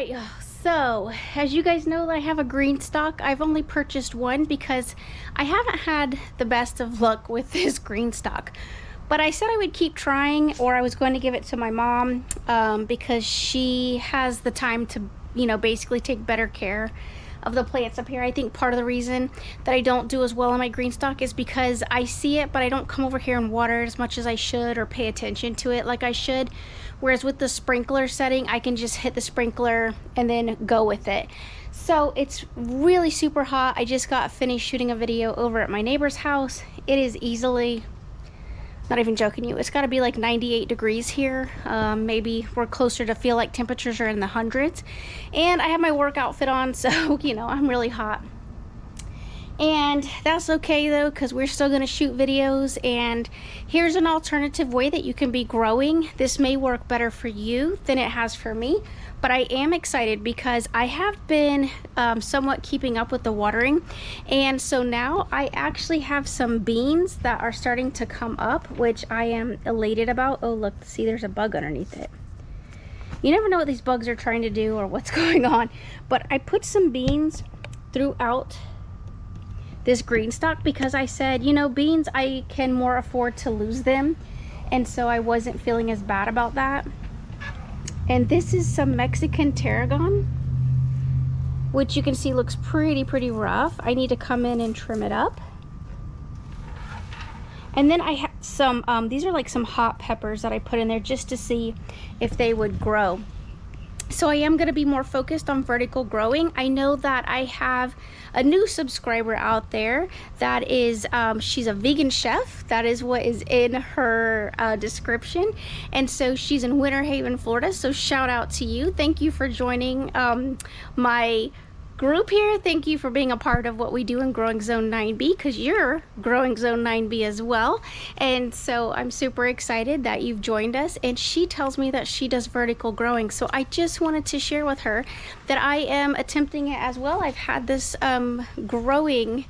right, so as you guys know, I have a GreenStalk. I've only purchased one because I haven't had the best of luck with this GreenStalk. But I said I would keep trying, or I was going to give it to my mom because she has the time to, basically take better care of the plants up here. I think part of the reason that I don't do as well on my GreenStalk is because I see it, but I don't come over here and water it as much as I should or pay attention to it like I should. Whereas with the sprinkler setting, I can just hit the sprinkler and then go with it. So it's really super hot. I just got finished shooting a video over at my neighbor's house. It is easily, not even joking you, it's got to be like 98 degrees here. Maybe we're closer to feel like temperatures are in the hundreds. And I have my work outfit on, so I'm really hot. And that's okay though, because we're still going to shoot videos. And here's an alternative way that you can be growing. This may work better for you than it has for me, but I am excited because I have been somewhat keeping up with the watering. And so now I actually have some beans that are starting to come up, which I am elated about. Oh look, see, there's a bug underneath it. You never know what these bugs are trying to do or what's going on. But I put some beans throughout this GreenStalk because I said, beans, I can more afford to lose them. And so I wasn't feeling as bad about that. And this is some Mexican tarragon, which you can see looks pretty rough. I need to come in and trim it up. And then I have some, these are like some hot peppers that I put in there just to see if they would grow. So I am going to be more focused on vertical growing. I know that I have a new subscriber out there that is, she's a vegan chef. That is what is in her description. And so she's in Winter Haven, Florida. So shout out to you. Thank you for joining my group here. Thank you for being a part of what we do in Growing Zone 9B, because you're growing Zone 9B as well. And so I'm super excited that you've joined us. And she tells me that she does vertical growing, so I just wanted to share with her that I am attempting it as well. I've had this GreenStalk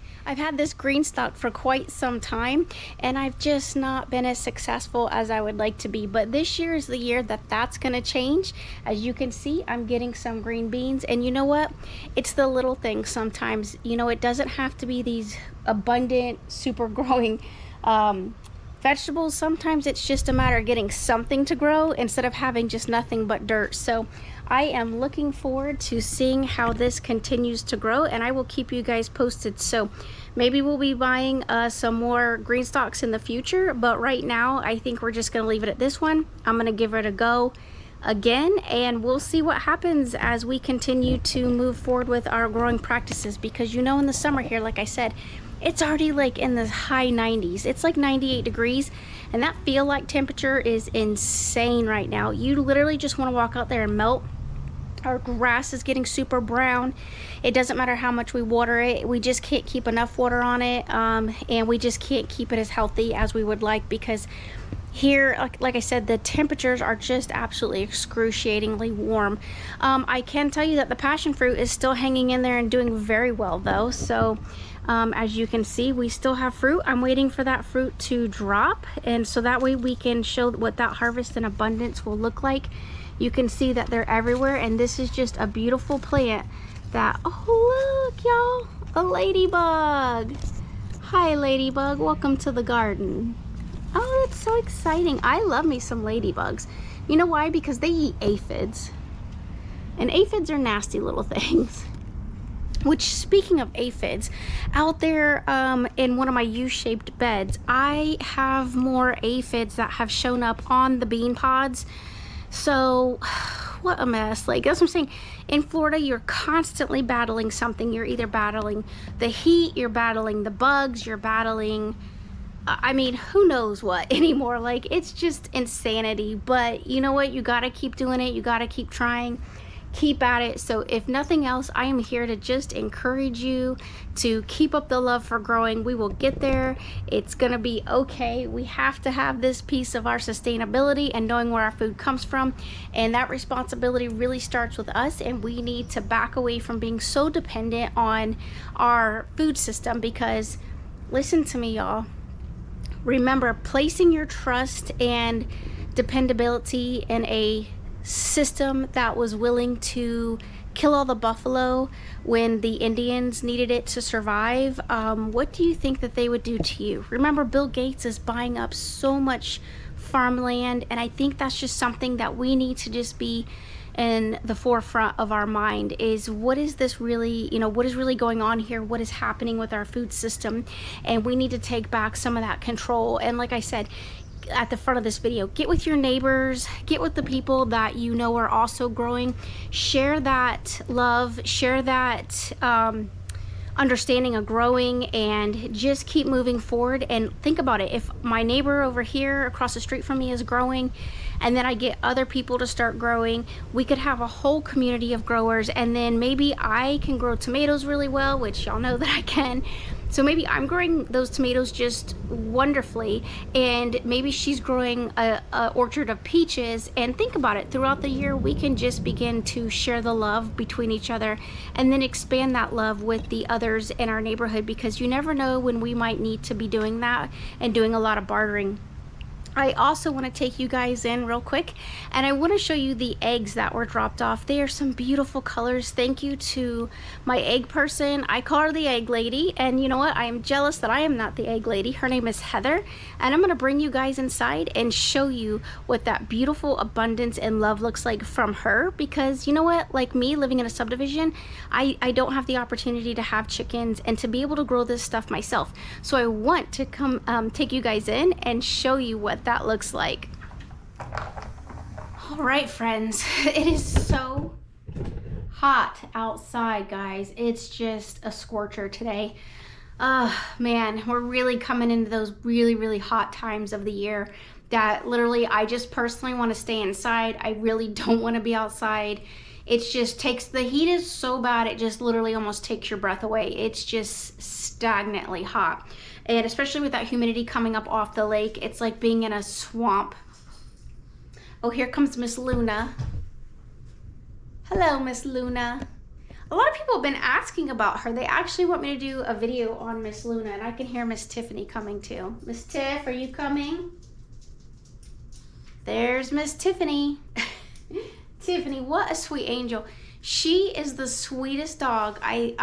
for quite some time, and I've just not been as successful as I would like to be. But this year is the year that that's going to change. As you can see, I'm getting some green beans, and you know what? It's the little things sometimes. It doesn't have to be these abundant, super growing vegetables. Sometimes it's just a matter of getting something to grow instead of having just nothing but dirt. So I am looking forward to seeing how this continues to grow, and I will keep you guys posted. So maybe we'll be buying some more GreenStalks in the future, but right now I think we're just going to leave it at this one. I'm going to give it a go again, and we'll see what happens as we continue to move forward with our growing practices, because in the summer here, like I said, it's already like in the high 90s. It's like 98 degrees, and that feel like temperature is insane right now. You literally just want to walk out there and melt. Our grass is getting super brown. It doesn't matter how much we water it. We just can't keep enough water on it, and we just can't keep it as healthy as we would like, because here, like I said, the temperatures are just absolutely excruciatingly warm. I can tell you that the passion fruit is still hanging in there and doing very well though. So as you can see, we still have fruit. I'm waiting for that fruit to drop, and so that way we can show what that harvest in abundance will look like. You can see that they're everywhere, and this is just a beautiful plant that, oh look y'all, a ladybug. Hi ladybug, welcome to the garden. Oh, that's so exciting. I love me some ladybugs. You know why? Because they eat aphids, and aphids are nasty little things. Which, speaking of aphids, out there in one of my U-shaped beds, I have more aphids that have shown up on the bean pods. So what a mess. Like, that's what I'm saying. In Florida, you're constantly battling something. You're either battling the heat, you're battling the bugs, you're battling, I mean, who knows what anymore. Like, it's just insanity. But you know what? You got to keep doing it. You got to keep trying. Keep at it. So if nothing else, I am here to just encourage you to keep up the love for growing. We will get there. It's gonna be okay. We have to have this piece of our sustainability and knowing where our food comes from, and that responsibility really starts with us, and we need to back away from being so dependent on our food system. Because listen to me, y'all, remember, placing your trust and dependability in a system that was willing to kill all the buffalo when the Indians needed it to survive, what do you think that they would do to you? Remember, Bill Gates is buying up so much farmland, and I think that's just something that we need to just be in the forefront of our mind, is what is this really, what is really going on here, what is happening with our food system, and we need to take back some of that control. And like I said at the front of this video, get with your neighbors, get with the people that you know are also growing, share that love, share that understanding of growing, and just keep moving forward. And think about it, if my neighbor over here across the street from me is growing, and then I get other people to start growing, we could have a whole community of growers. And then maybe I can grow tomatoes really well, which y'all know that I can. So maybe I'm growing those tomatoes just wonderfully, and maybe she's growing a orchard of peaches. And think about it, throughout the year we can just begin to share the love between each other, and then expand that love with the others in our neighborhood, because you never know when we might need to be doing that and doing a lot of bartering. I also want to take you guys in real quick, and I want to show you the eggs that were dropped off. They are some beautiful colors. Thank you to my egg person. I call her the egg lady, and you know what? I am jealous that I am not the egg lady. Her name is Heather, and I'm going to bring you guys inside and show you what that beautiful abundance and love looks like from her, because you know what? Like me, living in a subdivision, I don't have the opportunity to have chickens and to be able to grow this stuff myself. So I want to come take you guys in and show you what that looks like. All right, friends, it is so hot outside, guys. It's just a scorcher today. Man, we're really coming into those really hot times of the year that literally I just personally want to stay inside. I really don't want to be outside. It just takes, the heat is so bad, it just literally almost takes your breath away. It's just stagnantly hot. And especially with that humidity coming up off the lake, it's like being in a swamp. Oh, here comes Miss Luna. Hello, Miss Luna. A lot of people have been asking about her. They actually want me to do a video on Miss Luna, and I can hear Miss Tiffany coming too. Miss Tiff, are you coming? There's Miss Tiffany. Tiffany, what a sweet angel. She is the sweetest dog I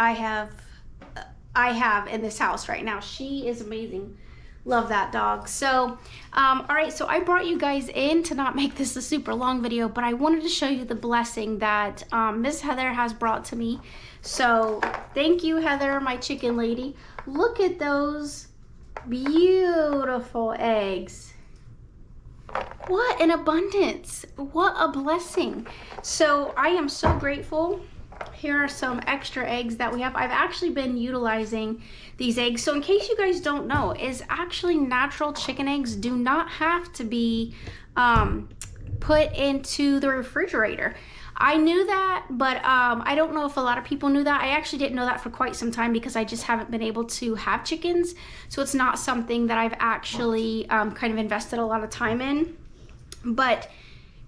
have in this house right now. She is amazing. Love that dog. So all right, so I brought you guys in to not make this a super long video, but I wanted to show you the blessing that Miss Heather has brought to me. So thank you, Heather, my chicken lady. Look at those beautiful eggs. What an abundance. What a blessing. So I am so grateful. Here are some extra eggs that we have. I've actually been utilizing these eggs. So in case you guys don't know, is actually natural chicken eggs do not have to be put into the refrigerator. I knew that, but I don't know if a lot of people knew that. I actually didn't know that for quite some time because I just haven't been able to have chickens. So it's not something that I've actually kind of invested a lot of time in. But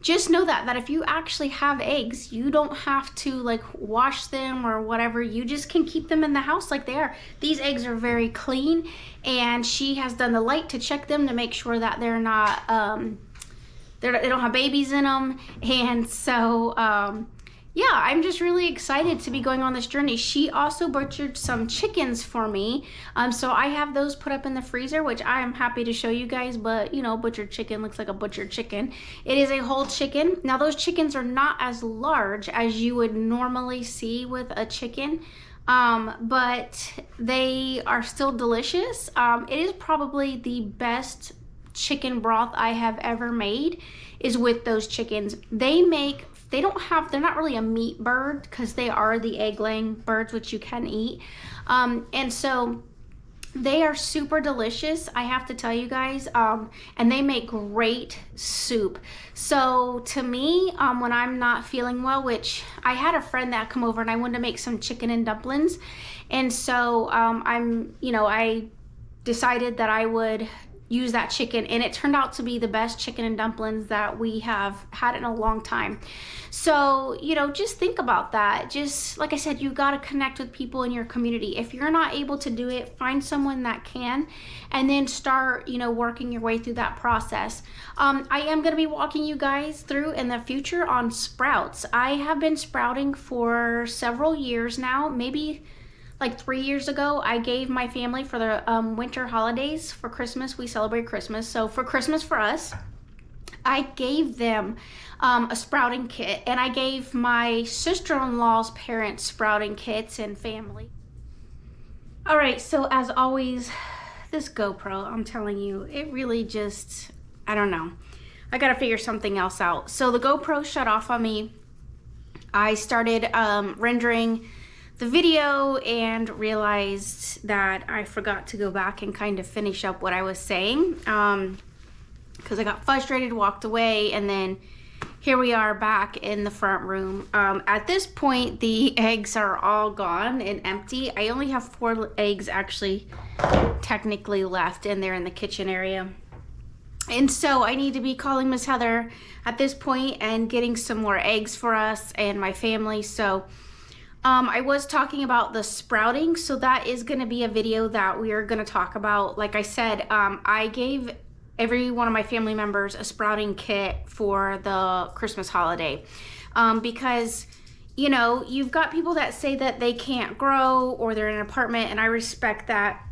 just know that if you actually have eggs, you don't have to like wash them or whatever. You just can keep them in the house like they are. These eggs are very clean, and she has done the light to check them to make sure that they're not they don't have babies in them. And so yeah, I'm just really excited to be going on this journey. She also butchered some chickens for me. So I have those put up in the freezer, which I am happy to show you guys, but you know, butchered chicken looks like a butchered chicken. It is a whole chicken. Now those chickens are not as large as you would normally see with a chicken, but they are still delicious. It is probably the best chicken broth I have ever made is with those chickens. They're not really a meat bird because they are the egg laying birds, which you can eat. And so they are super delicious, I have to tell you guys, and they make great soup. So to me, when I'm not feeling well, which I had a friend that come over and I wanted to make some chicken and dumplings. And so I decided that I would use that chicken, and it turned out to be the best chicken and dumplings that we have had in a long time. So, you know, just think about that. Just like I said, you got to connect with people in your community. If you're not able to do it, find someone that can, and then start, you know, working your way through that process. I am going to be walking you guys through in the future on sprouts. I have been sprouting for several years now, maybe like 3 years ago. I gave my family for the winter holidays. For Christmas, we celebrate Christmas. So for Christmas for us, I gave them a sprouting kit, and I gave my sister-in-law's parents sprouting kits and family. All right, so as always, this GoPro, I'm telling you, it really just, I don't know. I gotta figure something else out. So the GoPro shut off on me. I started rendering the video and realized that I forgot to go back and kind of finish up what I was saying, because I got frustrated, walked away, and then here we are back in the front room. At this point, the eggs are all gone and empty. I only have 4 eggs actually technically left, and they're in the kitchen area. And so I need to be calling Miss Heather at this point and getting some more eggs for us and my family. So I was talking about the sprouting, so that is going to be a video that we are going to talk about. Like I said, I gave every one of my family members a sprouting kit for the Christmas holiday, because, you know, you've got people that say that they can't grow or they're in an apartment, and I respect that.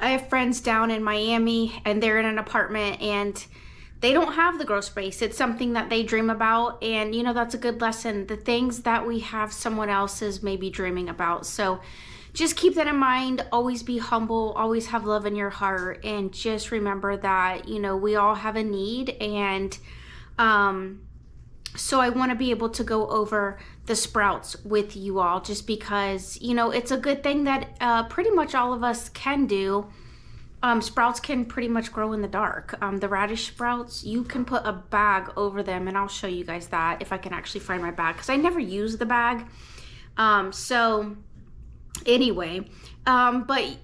I have friends down in Miami and they're in an apartment and they don't have the grow space. It's something that they dream about, and you know, that's a good lesson. The things that we have, someone else is maybe dreaming about. So just keep that in mind. Always be humble, always have love in your heart, and just remember that, you know, we all have a need. And so I want to be able to go over the sprouts with you all, just because, you know, it's a good thing that pretty much all of us can do. Sprouts can pretty much grow in the dark. The radish sprouts, you can put a bag over them, and I'll show you guys that if I can actually find my bag, because I never use the bag. So anyway, but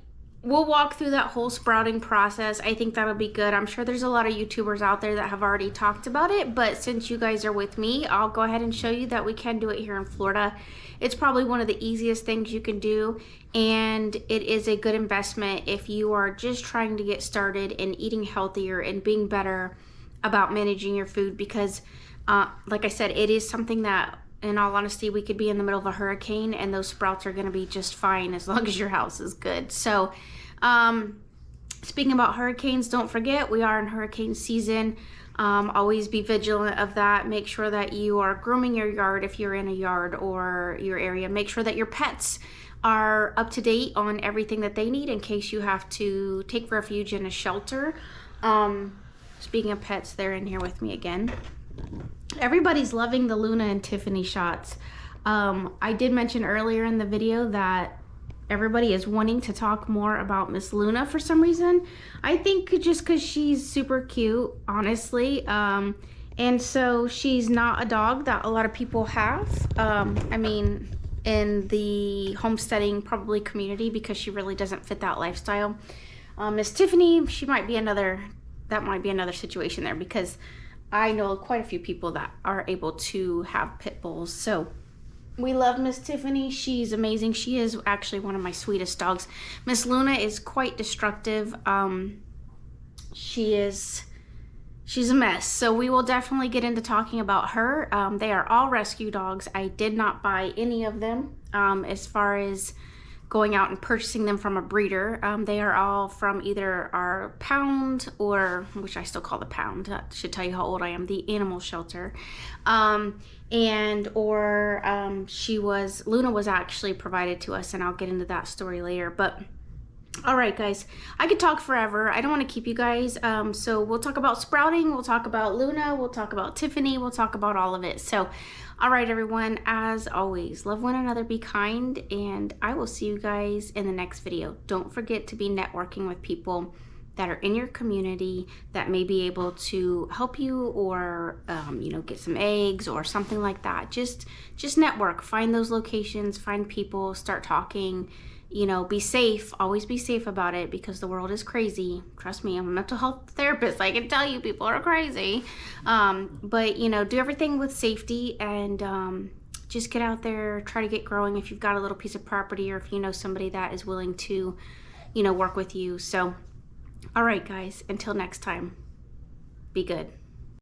we'll walk through that whole sprouting process. I think that'll be good. I'm sure there's a lot of YouTubers out there that have already talked about it, but since you guys are with me, I'll go ahead and show you that we can do it here in Florida. It's probably one of the easiest things you can do, and it is a good investment if you are just trying to get started in eating healthier and being better about managing your food, because like I said, it is something that, in all honesty, we could be in the middle of a hurricane and those sprouts are going to be just fine as long as your house is good. So speaking about hurricanes, don't forget we are in hurricane season. Always be vigilant of that. Make sure that you are grooming your yard if you're in a yard or your area. Make sure that your pets are up to date on everything that they need in case you have to take refuge in a shelter. Speaking of pets, they're in here with me again. Everybody's loving the Luna and Tiffany shots. I did mention earlier in the video that everybody is wanting to talk more about Miss Luna for some reason. I think just because she's super cute, honestly. And so she's not a dog that a lot of people have. I mean, in the homesteading probably community, because she really doesn't fit that lifestyle. Miss Tiffany, she might be another, that might be another situation there, because I know quite a few people that are able to have pit bulls. So we love Miss Tiffany. She's amazing. She is actually one of my sweetest dogs. Miss Luna is quite destructive. She's a mess. So we will definitely get into talking about her. They are all rescue dogs. I did not buy any of them as far as going out and purchasing them from a breeder. They are all from either our pound, or, which I still call the pound, that should tell you how old I am, the animal shelter. Luna was actually provided to us, and I'll get into that story later. But all right, guys, I could talk forever. I don't want to keep you guys. So we'll talk about sprouting, we'll talk about Luna, we'll talk about Tiffany, we'll talk about all of it. So all right, everyone, as always, love one another, be kind, and I will see you guys in the next video. Don't forget to be networking with people that are in your community that may be able to help you, or you know, get some eggs or something like that. Just network, find those locations, find people, start talking, you know, be safe. Always be safe about it, because the world is crazy. Trust me, I'm a mental health therapist. I can tell you people are crazy. But, you know, do everything with safety, and just get out there, try to get growing if you've got a little piece of property, or if you know somebody that is willing to, you know, work with you. So, all right, guys, until next time, be good.